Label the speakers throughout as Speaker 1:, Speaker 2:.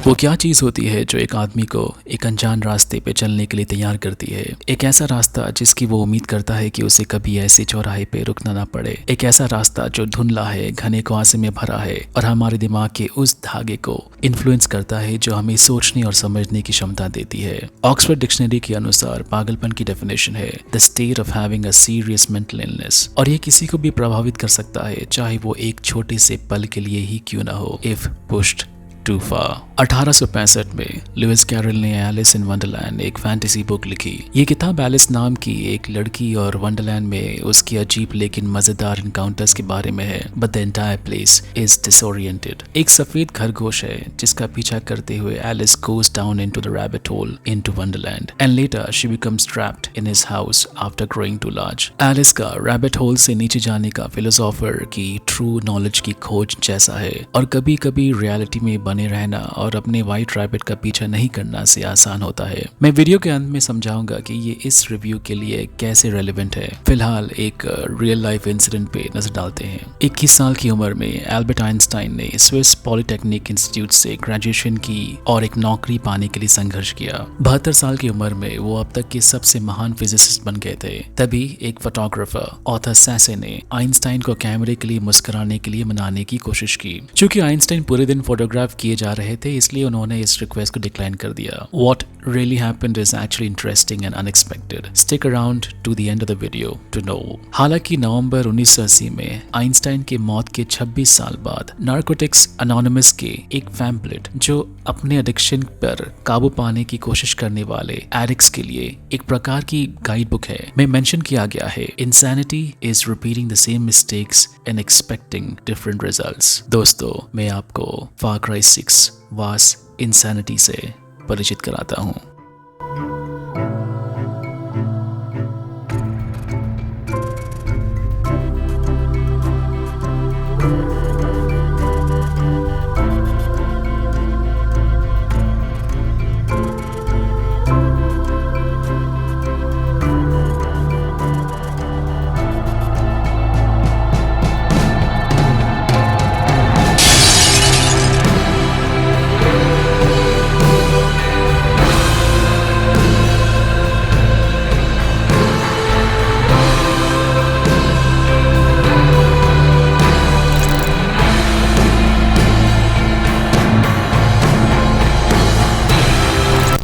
Speaker 1: वो क्या चीज़ होती है जो एक आदमी को एक अनजान रास्ते पे चलने के लिए तैयार करती है? एक ऐसा रास्ता जिसकी वो उम्मीद करता है कि उसे कभी ऐसे चौराहे पे रुकना ना पड़े। एक ऐसा रास्ता जो धुंधला है, घने कुआसे में भरा है और हमारे दिमाग के उस धागे को इन्फ्लुएंस करता है जो हमें सोचने और समझने की क्षमता देती है। ऑक्सफोर्ड डिक्शनरी के अनुसार पागलपन की डेफिनेशन है the state of having a serious mental illness, और ये किसी को भी प्रभावित कर सकता है, चाहे वो एक छोटे से पल के लिए ही क्यों ना हो। इफ पुश्ड टू फार। 1865 में लुइस कैरल ने एलिस इन वंडरलैंड एक फैंटेसी बुक लिखी। ये किताब एलिस नाम की एक लड़की और वंडरलैंड में उसकी अजीब लेकिन मजेदार इनकाउंटर्स के बारे में है। But the entire place is disoriented. एक सफेद खरगोश है जिसका पीछा करते हुए Alice goes down into the rabbit hole into wonderland and later she becomes trapped in his house after growing too large. Alice का रैबिट होल से नीचे जाने का फिलोसोफर की ट्रू नॉलेज की खोज जैसा है, और कभी कभी रियलिटी में बने रहना और अपने व्हाइट रैबिट का पीछा नहीं करना से आसान होता है। मैं वीडियो के अंत में समझाऊंगा कि ये इस रिव्यू के लिए कैसे रेलेवेंट है। फिलहाल एक रियल लाइफ इंसिडेंट पे नजर डालते हैं। 21 साल की उम्र में एल्बर्ट आइंस्टाइन ने स्विस पॉलिटेक्निक इंस्टीट्यूट से ग्रेजुएशन की और एक नौकरी पाने के लिए संघर्ष किया। 72 साल की उम्र में वो अब तक के सबसे महान फिजिसिस्ट बन गए थे। तभी एक फोटोग्राफर ऑथर सैसे ने आइंस्टाइन को कैमरे के लिए मुस्कुराने के लिए मनाने की कोशिश की। चूंकि आइंस्टाइन पूरे दिन फोटोग्राफ किए जा रहे थे, इसलिए उन्होंने इस रिक्वेस्ट को डिक्लाइन कर दिया। What really happened is actually interesting and unexpected. Stick around to the end of the video to know. हालांकि नवंबर 1980 में आइंस्टाइन के मौत के 26 साल बाद नार्कोटिक्स अनोनिमस के एक पैम्पलेट, जो अपने एडिक्शन पर काबू पाने की कोशिश करने वाले एडिक्ट्स के लिए एक प्रकार की गाइड बुक है, में मेंशन किया गया है Insanity is repeating the same mistakes and expecting different results। दोस्तों, मैं आपको Far Cry 6 वास इंसैनिटी से परिचित कराता हूँ।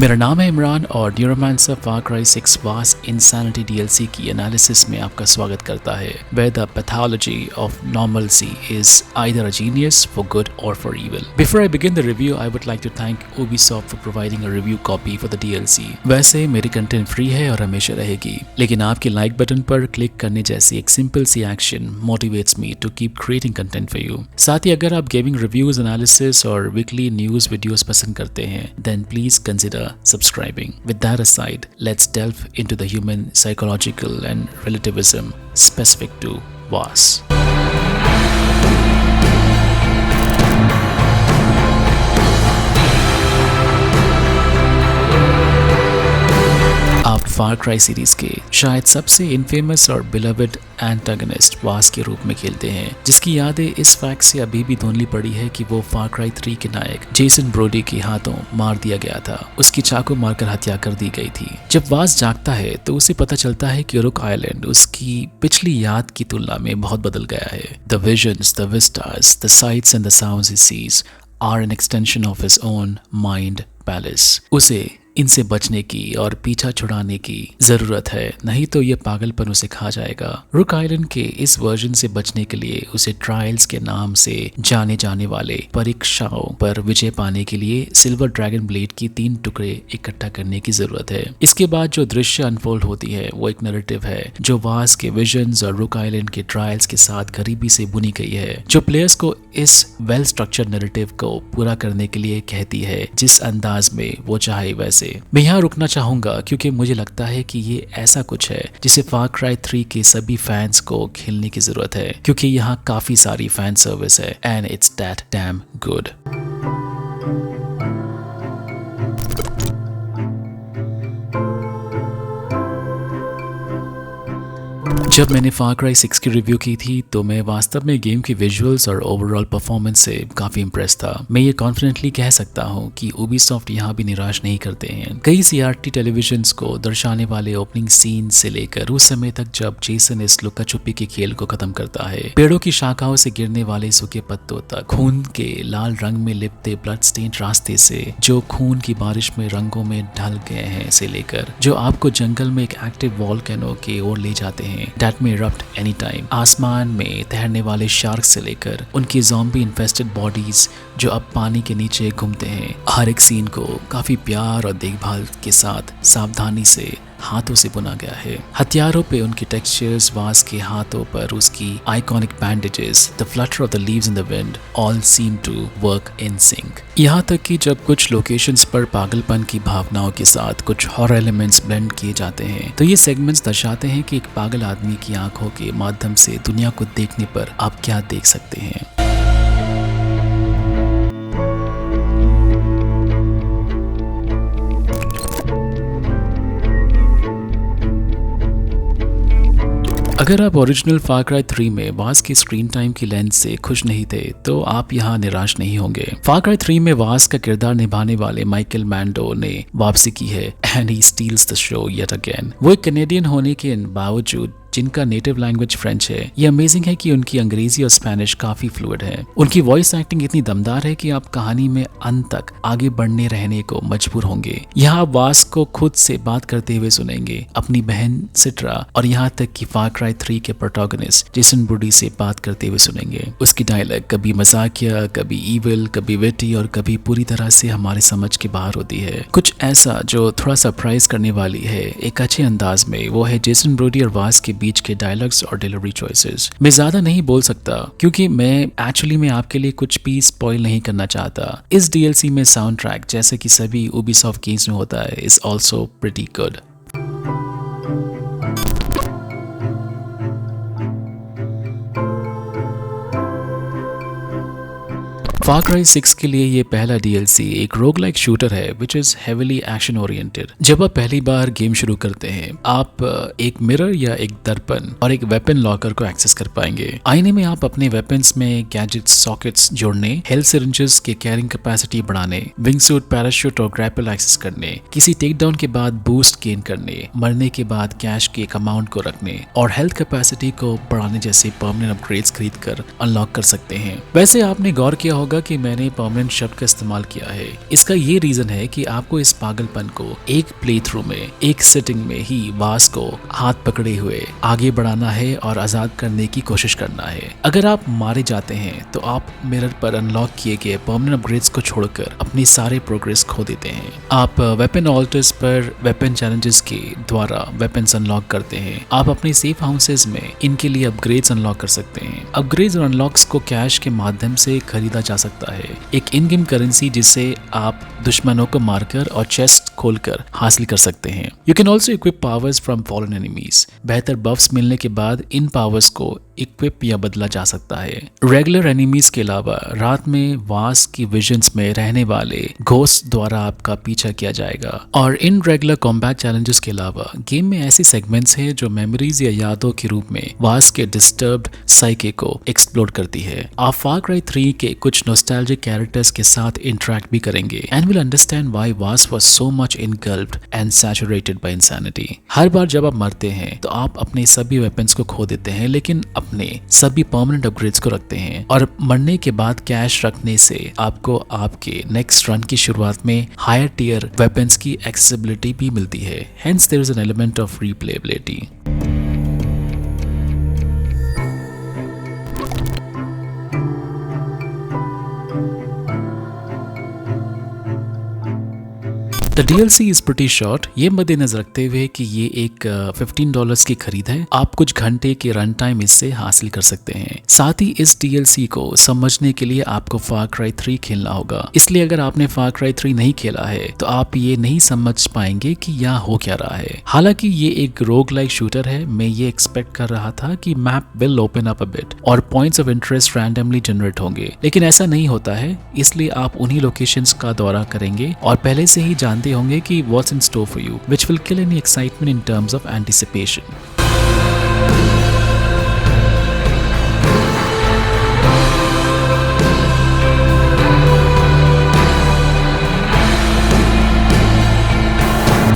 Speaker 1: मेरा नाम है इमरान और न्यूरोमांसर फार क्राई 6 वास इंसैनिटी डीएलसी की एनालिसिस में आपका स्वागत करता है। Where the pathology of normalcy is either a genius for good or for evil. Before I begin the review, I would like to thank Ubisoft for providing a review copy for the DLC. वैसे मेरी content free है और हमेशा रहेगी, लेकिन आपके like button पर click करने जैसी एक सिंपल सी action motivates me to keep creating content for you. साथ ही अगर आप गेमिंग रिव्यूज, एनालिसिस और वीकली न्यूज वीडियोस पसंद करते हैं, then please consider subscribing. With that aside, let's delve into the human psychological and relativism specific to VAS. आप फार cry series के शायद सबसे इनफेमस और बिलवड एंटागनिस्ट वास के रूप में खेलते हैं, जिसकी यादें इस फैक्ट से अभी भी धुंधली पड़ी है कि वो फार क्राई 3 के नायक जेसन ब्रोडी के हाथों मार दिया गया था। उसकी चाकू मारकर हत्या कर दी गई थी। जब वास जागता है तो उसे पता चलता है कि रुक आइलैंड उसकी पिछली याद की तुलना में बहुत बदल गया है। The visions, the vistas, the sights and the sounds he sees are an extension of his own mind palace. उसे इनसे बचने की और पीछा छुड़ाने की जरूरत है, नहीं तो ये पागलपन उसे खा जाएगा। रुक आइलैंड के इस वर्जन से बचने के लिए उसे ट्रायल्स के नाम से जाने जाने वाले परीक्षाओं पर विजय पाने के लिए सिल्वर ड्रैगन ब्लेड की 3 टुकड़े इकट्ठा करने की जरूरत है। इसके बाद जो दृश्य अनफोल्ड होती है वो एक नैरेटिव है जो वास के विजन्स और रुक आइलैंड के ट्रायल्स के साथ गरीबी से बुनी गई है, जो प्लेयर्स को इस वेल स्ट्रक्चर्ड नैरेटिव को पूरा करने के लिए कहती है जिस अंदाज में वो चाहे वैसे। मैं यहाँ रुकना चाहूंगा क्योंकि मुझे लगता है कि ये ऐसा कुछ है जिसे फार क्राई 3 के सभी फैंस को खेलने की जरूरत है, क्योंकि यहाँ काफी सारी फैन सर्विस है and it's that damn good. जब मैंने फार क्राई 6 की रिव्यू की थी तो मैं वास्तव में गेम की विजुअल्स और ओवरऑल परफॉर्मेंस से काफ़ी इम्प्रेस था। मैं ये कॉन्फिडेंटली कह सकता हूँ कि Ubisoft यहाँ भी निराश नहीं करते हैं। कई CRT टेलीविजन्स को दर्शाने वाले ओपनिंग सीन से लेकर उस समय तक जब जेसन इस लुका छुपी के खेल को खत्म करता है, पेड़ों की शाखाओं से गिरने वाले सूखे पत्तों तक, खून के लाल रंग में लिपटे ब्लड स्टेन्ड रास्ते से जो खून की बारिश में रंगों में ढल गए हैं से लेकर जो आपको जंगल में एक एक्टिव वॉल्केनो की ओर ले जाते हैं that may erupt anytime, आसमान में तैरने वाले शार्क से लेकर उनकी ज़ॉम्बी इन्फेस्टेड बॉडीज जो अब पानी के नीचे घूमते हैं, हर एक सीन को काफ़ी प्यार और देखभाल के साथ सावधानी से हाथों से बुना गया है। हथियारों पे उनके टेक्सचर्स, वास के हाथों पर उसकी iconic bandages, the flutter of the leaves in the wind, all seem to work in sync. यहाँ तक कि जब कुछ लोकेशंस पर पागलपन की भावनाओं के साथ कुछ हॉरर एलिमेंट्स ब्लेंड किए जाते हैं तो ये सेगमेंट्स दर्शाते हैं कि एक पागल आदमी की आंखों के माध्यम से दुनिया को देखने पर आप क्या देख सकते हैं। अगर आप ओरिजिनल फार क्राई 3 में वास की स्क्रीन टाइम की लेंथ से खुश नहीं थे तो आप यहाँ निराश नहीं होंगे। फार क्राई 3 में वास का किरदार निभाने वाले माइकल मैंडो ने वापसी की है and he steels the show yet again. वो एक कैनेडियन होने के बावजूद जिनका नेटिव लैंग्वेज फ्रेंच है, ये अमेजिंग है कि उनकी अंग्रेजी और स्पेनिश काफी फ्लुइड है। उनकी वॉइस एक्टिंग इतनी दमदार है कि आप कहानी में अंत तक आगे बढ़ने रहने को मजबूर होंगे। यहाँ आप वास को खुद से बात करते हुए सुनेंगे, अपनी बहन सिट्रा और यहाँ तक कि फार क्राई 3 के प्रोटोगनिस्ट जेसन ब्रूडी से बात करते हुए सुनेंगे। उसकी डायलॉग कभी मजाकिया, कभी ईविल, कभी विटी और कभी पूरी तरह से हमारे समझ के बाहर होती है। कुछ ऐसा जो थोड़ा सरप्राइज करने वाली है एक अच्छे अंदाज में, वो है जेसन ब्रूडी और वास के बीच के डायलॉग्स और डिलीवरी चॉइसेस। मैं ज्यादा नहीं बोल सकता क्योंकि मैं एक्चुअली में आपके लिए कुछ भी स्पॉइल नहीं करना चाहता। इस DLC में साउंड ट्रैक जैसे कि सभी Ubisoft गेम्स में होता है is also pretty good. Far cry 6 के लिए ये पहला DLC एक रोगलाइक शूटर है which is heavily action oriented. जब आप पहली बार गेम शुरू करते हैं आप एक मिरर या एक दर्पण और एक वेपन लॉकर को एक्सेस कर पाएंगे। आईने में आप अपने वेपन्स में गैजेट्स, सॉकेट्स जोड़ने, हेल्थ सिरिंजेस के कैरिंग कैपेसिटी बढ़ाने, विंग सूट, पैराशूट और ग्रैपल एक्सेस करने, किसी टेक डाउन के बाद बूस्ट गेन करने, मरने के बाद कैश के एक अमाउंट को रखने और हेल्थ कैपेसिटी को बढ़ाने जैसे परमानेंट अपग्रेड्स खरीद कर अनलॉक कर सकते हैं। वैसे आपने गौर किया होगा कि मैंने परमानेंट शब्द का इस्तेमाल किया है। इसका ये रीजन है कि आपको इस पागलपन को एक प्ले थ्रू में, एक सिटिंग में ही वास को हाथ पकड़े हुए आगे बढ़ाना है और आजाद करने की कोशिश करना है। अगर आप मारे जाते हैं तो आप मिरर पर अनलॉक किए गए परमानेंट अपग्रेड्स को छोड़कर अपनी सारे प्रोग्रेस खो देते हैं। आप वेपन ऑल्टर्स पर वेपन चैलेंजेस के द्वारा वेपन्स अनलॉक करते हैं। आप अपने सेफ हाउसेस में इनके लिए अपग्रेड्स अनलॉक कर सकते हैं। अपग्रेड्स और अनलॉक्स को कैश के माध्यम से खरीदा जा सकता है, एक इन गेम करेंसी जिसे आप दुश्मनों को मारकर और चेस्ट खोलकर हासिल कर सकते हैं। You can also equip powers from fallen enemies. बेहतर बफ्स मिलने के बाद इन पावर्स को इक्विप या बदला जा सकता है। रेगुलर एनिमीज के अलावा रात में वास की विजन्स में रहने वाले घोस्ट द्वारा आपका पीछा किया जाएगा। और इन रेगुलर कॉम्बैट चैलेंजेस के अलावा गेम में ऐसे सेगमेंट्स हैं जो मेमोरीज या यादों के रूप में वास के डिस्टर्ब्ड साइके को एक्सप्लोर करती है। आप फार क्राई 3 के कुछ नॉस्टैल्जिक कैरेक्टर्स के साथ इंटरेक्ट भी करेंगे and will understand why was was so much engulfed and saturated by insanity. हर बार जब आप मरते हैं तो आप अपने सभी वेपन्स को खो देते हैं लेकिन अपने सभी परमानेंट अपग्रेड्स को रखते हैं और मरने के बाद कैश रखने से आपको आपके नेक्स्ट रन की शुरुआत में हायर टियर वेपन्स की एक्सेसिबिलिटी भी मिलती है। Hence there is an element of replayability. The DLC is pretty short. ये मद्देनजर रखते हुए कि ये एक $15 की खरीद है, आप कुछ घंटे की रन टाइम इससे हासिल कर सकते हैं। साथ ही इस DLC को समझने के लिए आपको फार क्राई 3 खेलना होगा। इसलिए अगर आपने फार क्राई 3 नहीं खेला है तो आप ये नहीं समझ पाएंगे कि यहाँ हो क्या रहा है। हालांकि ये एक रोग लाइक शूटर है, मैं ये एक्सपेक्ट कर रहा था कि map will open up a bit और points of interest randomly generate होंगे, लेकिन ऐसा नहीं होता है। इसलिए आप उन्हीं लोकेशंस का दौरा करेंगे और पहले से ही जानते होंगे कि what's in store for you, which will kill any excitement in terms of anticipation.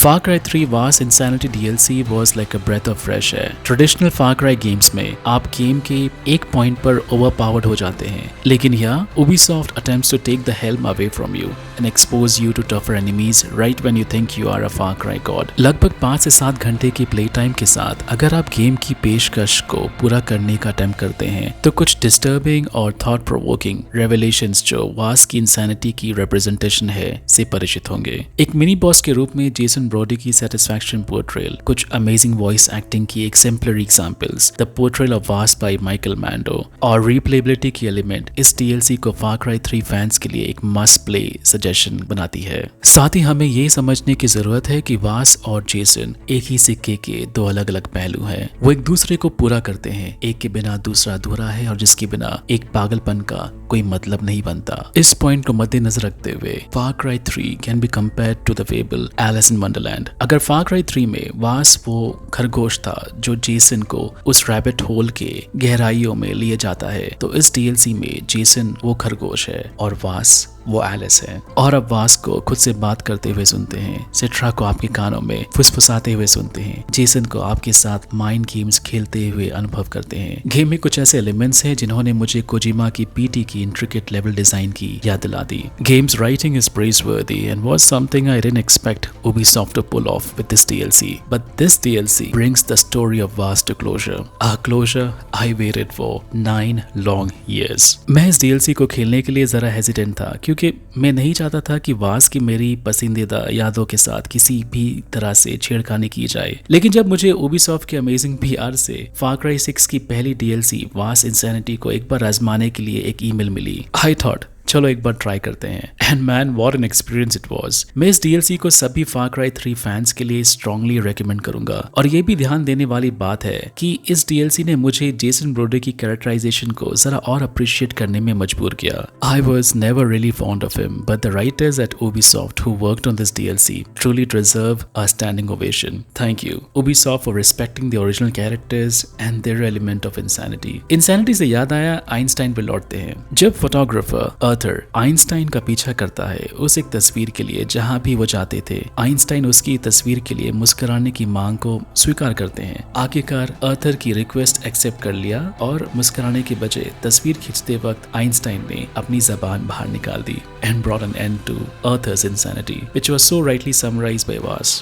Speaker 1: Far Cry 3 Vast Insanity DLC was like a breath of fresh air. Traditional Far Cry games में आप गेम के एक point पर overpowered हो जाते हैं, लेकिन यहाँ Ubisoft attempts to take the helm away from you and expose you to tougher enemies right when you think you are a Far Cry god. लगभग 5 से 7 घंटे की प्ले टाइम के साथ अगर आप गेम की पेशकश को पूरा करने का अटेम्प्ट करते हैं तो कुछ डिस्टर्बिंग और थॉट प्रोवोकिंग रेवलेशंस जो वास की इंसैनिटी की रिप्रेजेंटेशन है से परिचित होंगे। एक मिनी बॉस के रूप में जेसन ब्रोडी की सेटिस्फैक्शन पोर्ट्रेल, कुछ अमेजिंग वॉइस एक्टिंग की एक्सेम्पलरी एग्जांपल्स, द पोर्ट्रेल ऑफ वास बाय माइकल मैंडो और रिप्लेबिलिटी की एलिमेंट इस डीएलसी को फार क्राई 3 फैंस के लिए एक मस्ट प्ले सजेशन बनाती है। साथ ही हमें ये समझने की जरूरत है कि वास और जेसन एक ही सिक्के के दो अलग अलग पहलू हैं। वो एक दूसरे को पूरा करते हैं, एक के बिना दूसरा अधूरा है और जिसके बिना एक पागलपन का कोई मतलब नहीं बनता। इस पॉइंट को मद्देनजर रखते हुए far cry 3 can be compared to the fable Alice in Wonderland. अगर फार क्राई 3 में वास वो खरगोश था जो जेसन को उस रैबिट होल के गहराइयों में लिए जाता है, तो इस डीएलसी में जेसन वो खरगोश है और वास वो एलिस है। और अब वास को खुद से बात करते हुए सुनते हैं, सिट्रा को आपके कानों में फुसफुसाते हुए सुनते हैं, जेसन को आपके साथ माइंड गेम्स खेलते हुए अनुभव करते हैं। गेम में कुछ ऐसे एलिमेंट्स हैं जिन्होंने मुझे कोजिमा की पीटी की इंट्रिकेट लेवल डिजाइन की याद दिला दी। Game's writing is praiseworthy and was something I didn't expect Ubisoft to pull off with this DLC. But this DLC brings the story of Vaas to closure. A closure I waited for 9 long years. मैं इस DLC को खेलने के लिए जरा hesitant था क्योंकि मैं नहीं चाहता था कि वास की मेरी पसंदीदा यादों के साथ किसी भी तरह से छेड़खानी की जाए। लेकिन जब मुझे Ubisoft के अमेजिंग PR से Far Cry 6 की पहली DLC वास इंसैनिटी को एक बार आजमाने के लिए एक ईमेल मिली, I thought चलो एक बार ट्राई करते हैं। And man what an experience it was. मैं इस डीएलसी को सभी फार क्राई 3 फैंस के लिए स्ट्रांगली रेकमेंड करूंगा। और ये भी ध्यान देने वाली बात है कि इस डीएलसी ने मुझे जेसन ब्रोडी की कैरेक्टराइजेशन को जरा और अप्रिशिएट करने में मजबूर किया। I was never really fond of him, but the writers at Ubisoft who worked on this DLC truly deserve a standing ovation. Thank you Ubisoft for respecting the original characters and their element of insanity. Insanity से याद आया, Einstein पे लौटते हैं। जब photographer Einstein का पीछा करता है उस एक तस्वीर के लिए जहां भी वो जाते थे, आइंस्टाइन उसकी तस्वीर के लिए मुस्कुराने की मांग को स्वीकार करते हैं। आखिरकार अर्थर की रिक्वेस्ट एक्सेप्ट कर लिया और मुस्कुराने के बजाय तस्वीर खींचते वक्त आइंस्टाइन ने अपनी जबान बाहर निकाल दी and brought an end to Arthur's insanity, which was so rightly summarized by Vaas.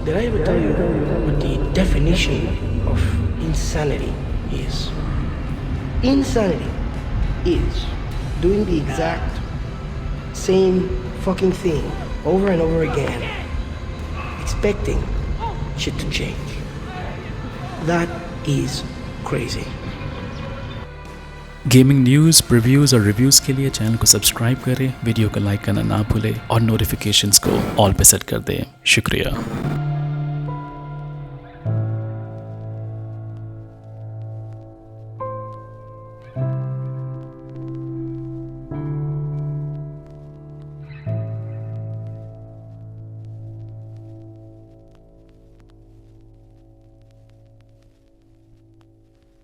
Speaker 2: Did I ever tell you what the definition of insanity is? Insanity is doing the exact same fucking thing over and over again, expecting shit to change. That is crazy.
Speaker 1: Gaming news, reviews और reviews के लिए channel को subscribe करें, video को like करना ना भूलें और नोटिफिकेशंस को ऑल पे सेट कर दें। शुक्रिया।